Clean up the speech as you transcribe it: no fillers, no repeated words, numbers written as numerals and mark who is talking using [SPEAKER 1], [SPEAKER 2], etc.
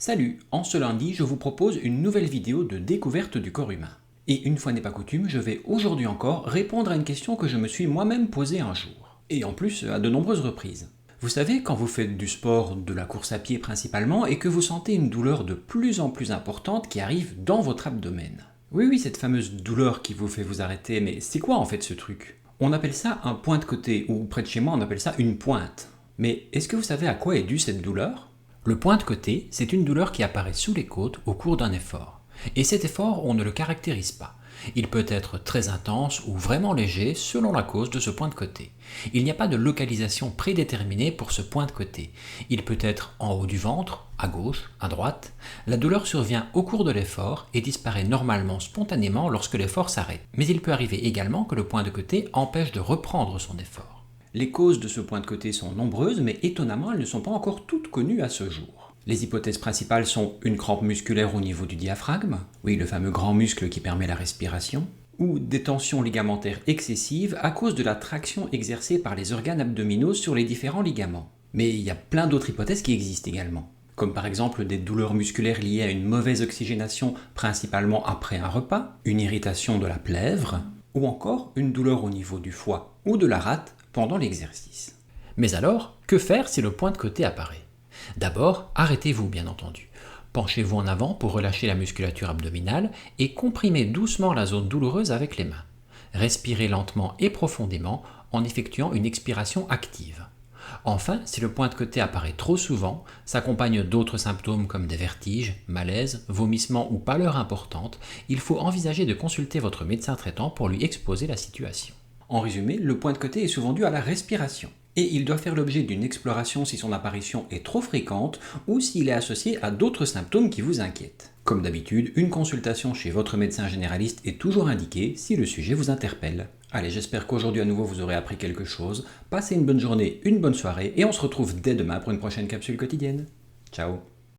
[SPEAKER 1] Salut, en ce lundi, je vous propose une nouvelle vidéo de découverte du corps humain. Et une fois n'est pas coutume, je vais aujourd'hui encore répondre à une question que je me suis moi-même posée un jour. Et en plus, à de nombreuses reprises. Vous savez, quand vous faites du sport, de la course à pied principalement, et que vous sentez une douleur de plus en plus importante qui arrive dans votre abdomen. Oui, cette fameuse douleur qui vous fait vous arrêter, mais c'est quoi en fait ce truc? On appelle ça un point de côté, ou près de chez moi on appelle ça une pointe. Mais est-ce que vous savez à quoi est due cette douleur? Le point de côté, c'est une douleur qui apparaît sous les côtes au cours d'un effort. Et cet effort, on ne le caractérise pas. Il peut être très intense ou vraiment léger selon la cause de ce point de côté. Il n'y a pas de localisation prédéterminée pour ce point de côté. Il peut être en haut du ventre, à gauche, à droite. La douleur survient au cours de l'effort et disparaît normalement spontanément lorsque l'effort s'arrête. Mais il peut arriver également que le point de côté empêche de reprendre son effort. Les causes de ce point de côté sont nombreuses, mais étonnamment, elles ne sont pas encore toutes connues à ce jour. Les hypothèses principales sont une crampe musculaire au niveau du diaphragme, oui, le fameux grand muscle qui permet la respiration, ou des tensions ligamentaires excessives à cause de la traction exercée par les organes abdominaux sur les différents ligaments. Mais il y a plein d'autres hypothèses qui existent également, comme par exemple des douleurs musculaires liées à une mauvaise oxygénation, principalement après un repas, une irritation de la plèvre, ou encore une douleur au niveau du foie ou de la rate pendant l'exercice. Mais alors, que faire si le point de côté apparaît? D'abord, arrêtez-vous bien entendu. Penchez-vous en avant pour relâcher la musculature abdominale et comprimez doucement la zone douloureuse avec les mains. Respirez lentement et profondément en effectuant une expiration active. Enfin, si le point de côté apparaît trop souvent, s'accompagne d'autres symptômes comme des vertiges, malaises, vomissements ou pâleur importante, il faut envisager de consulter votre médecin traitant pour lui exposer la situation. En résumé, le point de côté est souvent dû à la respiration, et il doit faire l'objet d'une exploration si son apparition est trop fréquente ou s'il est associé à d'autres symptômes qui vous inquiètent. Comme d'habitude, une consultation chez votre médecin généraliste est toujours indiquée si le sujet vous interpelle. Allez, j'espère qu'aujourd'hui à nouveau vous aurez appris quelque chose. Passez une bonne journée, une bonne soirée, et on se retrouve dès demain pour une prochaine capsule quotidienne. Ciao!